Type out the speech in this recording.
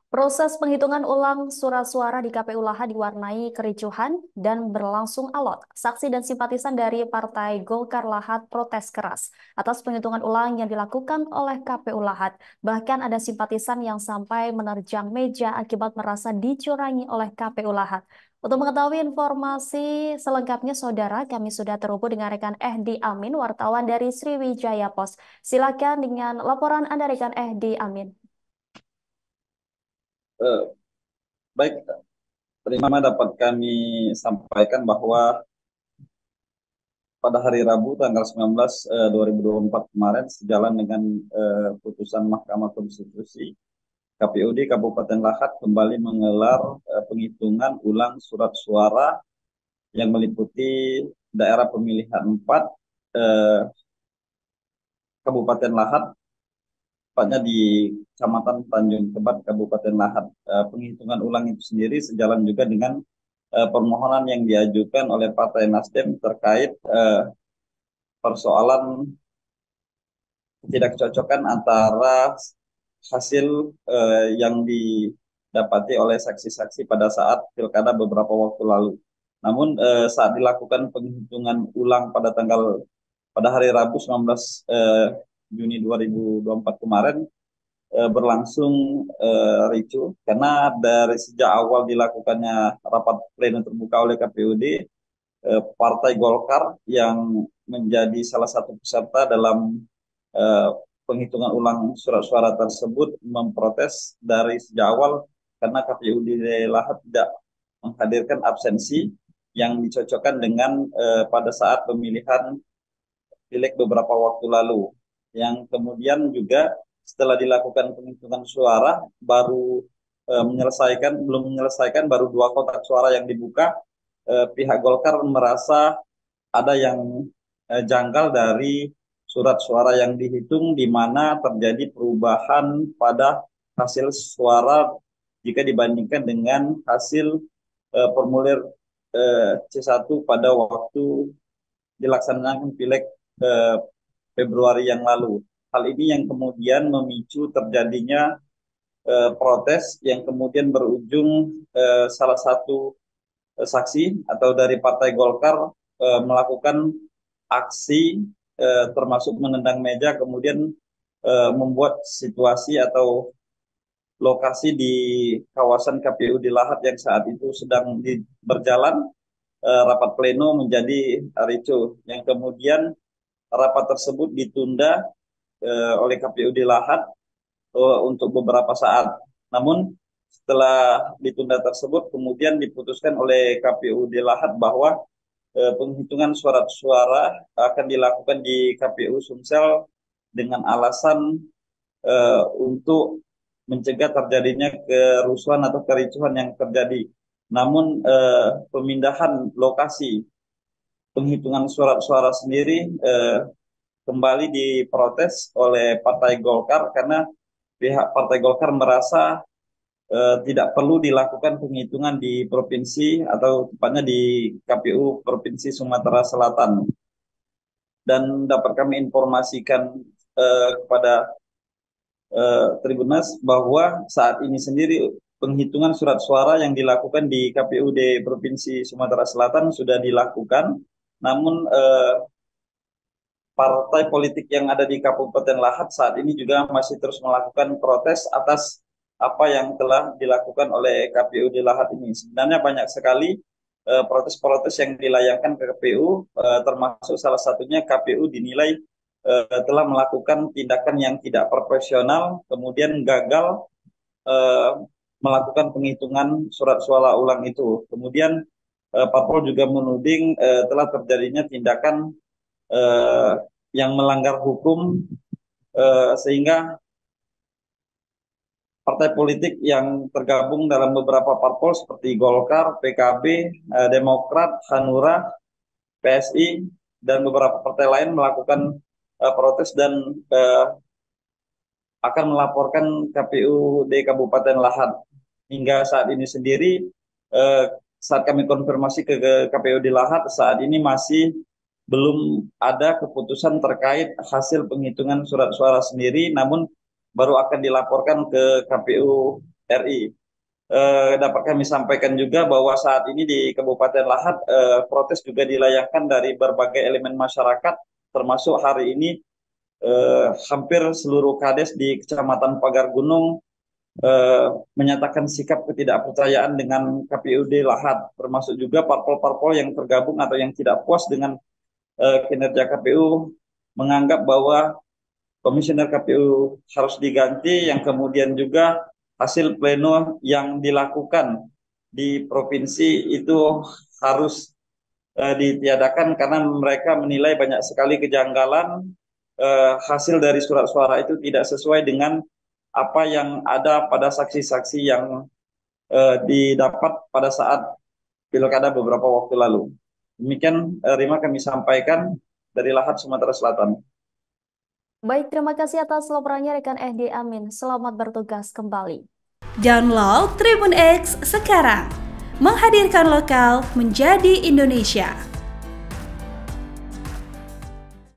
Proses penghitungan ulang surat suara di KPU Lahat diwarnai kericuhan dan berlangsung alot. Saksi dan simpatisan dari Partai Golkar Lahat protes keras atas penghitungan ulang yang dilakukan oleh KPU Lahat. Bahkan ada simpatisan yang sampai menerjang meja akibat merasa dicurangi oleh KPU Lahat. Untuk mengetahui informasi selengkapnya, saudara, kami sudah terhubung dengan rekan Ehdi Amin, wartawan dari Sriwijaya Pos. Silakan dengan laporan Anda, rekan Ehdi Amin. Eh, Baik, terima dapat kami sampaikan bahwa pada hari Rabu tanggal 19 2024 kemarin sejalan dengan putusan Mahkamah Konstitusi, KPUD Kabupaten Lahat kembali menggelar penghitungan ulang surat suara yang meliputi daerah pemilihan 4 eh, Kabupaten Lahat, tepatnya di Kecamatan Tanjung Kebat, Kabupaten Lahat. Penghitungan ulang itu sendiri sejalan juga dengan permohonan yang diajukan oleh Partai Nasdem terkait persoalan ketidakcocokan antara hasil yang didapati oleh saksi-saksi pada saat pilkada beberapa waktu lalu. Namun saat dilakukan penghitungan ulang pada hari Rabu 19 Juni 2024 kemarin berlangsung ricuh karena dari sejak awal dilakukannya rapat pleno terbuka oleh KPUD, Partai Golkar yang menjadi salah satu peserta dalam eh, penghitungan ulang surat suara tersebut memprotes dari sejak awal karena KPU di Lahat tidak menghadirkan absensi yang dicocokkan dengan pada saat pemilihan pileg beberapa waktu lalu. Yang kemudian juga setelah dilakukan penghitungan suara baru belum menyelesaikan baru dua kotak suara yang dibuka, pihak Golkar merasa ada yang janggal dari surat suara yang dihitung, di mana terjadi perubahan pada hasil suara jika dibandingkan dengan hasil formulir C1 pada waktu dilaksanakan pileg eh, Februari yang lalu. Hal ini yang kemudian memicu terjadinya protes yang kemudian berujung salah satu saksi atau dari Partai Golkar melakukan aksi termasuk menendang meja, kemudian membuat situasi atau lokasi di kawasan KPU di Lahat yang saat itu sedang berjalan rapat pleno menjadi ricuh, yang kemudian rapat tersebut ditunda oleh KPU di Lahat untuk beberapa saat. Namun setelah ditunda tersebut kemudian diputuskan oleh KPU di Lahat bahwa penghitungan surat suara akan dilakukan di KPU Sumsel dengan alasan untuk mencegah terjadinya kerusuhan atau kericuhan yang terjadi. Namun pemindahan lokasi penghitungan surat suara sendiri kembali diprotes oleh Partai Golkar karena pihak Partai Golkar merasa tidak perlu dilakukan penghitungan di provinsi atau tepatnya di KPU Provinsi Sumatera Selatan. Dan dapat kami informasikan kepada Tribunas bahwa saat ini sendiri penghitungan surat suara yang dilakukan di KPUD Provinsi Sumatera Selatan sudah dilakukan, namun partai politik yang ada di Kabupaten Lahat saat ini juga masih terus melakukan protes atas apa yang telah dilakukan oleh KPU di Lahat ini. Sebenarnya banyak sekali protes-protes yang dilayangkan ke KPU, termasuk salah satunya KPU dinilai telah melakukan tindakan yang tidak profesional, kemudian gagal eh, melakukan penghitungan surat suara ulang itu. Kemudian Parpol juga menuding telah terjadinya tindakan eh, yang melanggar hukum, sehingga partai politik yang tergabung dalam beberapa parpol seperti Golkar, PKB, Demokrat, Hanura, PSI, dan beberapa partai lain melakukan protes dan akan melaporkan KPU di Kabupaten Lahat. Hingga saat ini sendiri, eh, saat kami konfirmasi ke KPU di Lahat, saat ini masih belum ada keputusan terkait hasil penghitungan surat suara sendiri, namun baru akan dilaporkan ke KPU RI. Dapat kami sampaikan juga bahwa saat ini di Kabupaten Lahat protes juga dilayangkan dari berbagai elemen masyarakat, termasuk hari ini hampir seluruh kades di Kecamatan Pagar Gunung eh, menyatakan sikap ketidakpercayaan dengan KPUD Lahat, termasuk juga parpol-parpol yang tergabung atau yang tidak puas dengan kinerja KPU, menganggap bahwa komisioner KPU harus diganti, yang kemudian juga hasil pleno yang dilakukan di provinsi itu harus ditiadakan karena mereka menilai banyak sekali kejanggalan, hasil dari surat suara itu tidak sesuai dengan apa yang ada pada saksi-saksi yang didapat pada saat pilkada beberapa waktu lalu. Demikian Rima kami sampaikan dari Lahat, Sumatera Selatan. Baik, terima kasih atas laporannya rekan Ehdi Amin. Selamat bertugas kembali. Download Tribun X sekarang, menghadirkan lokal menjadi Indonesia.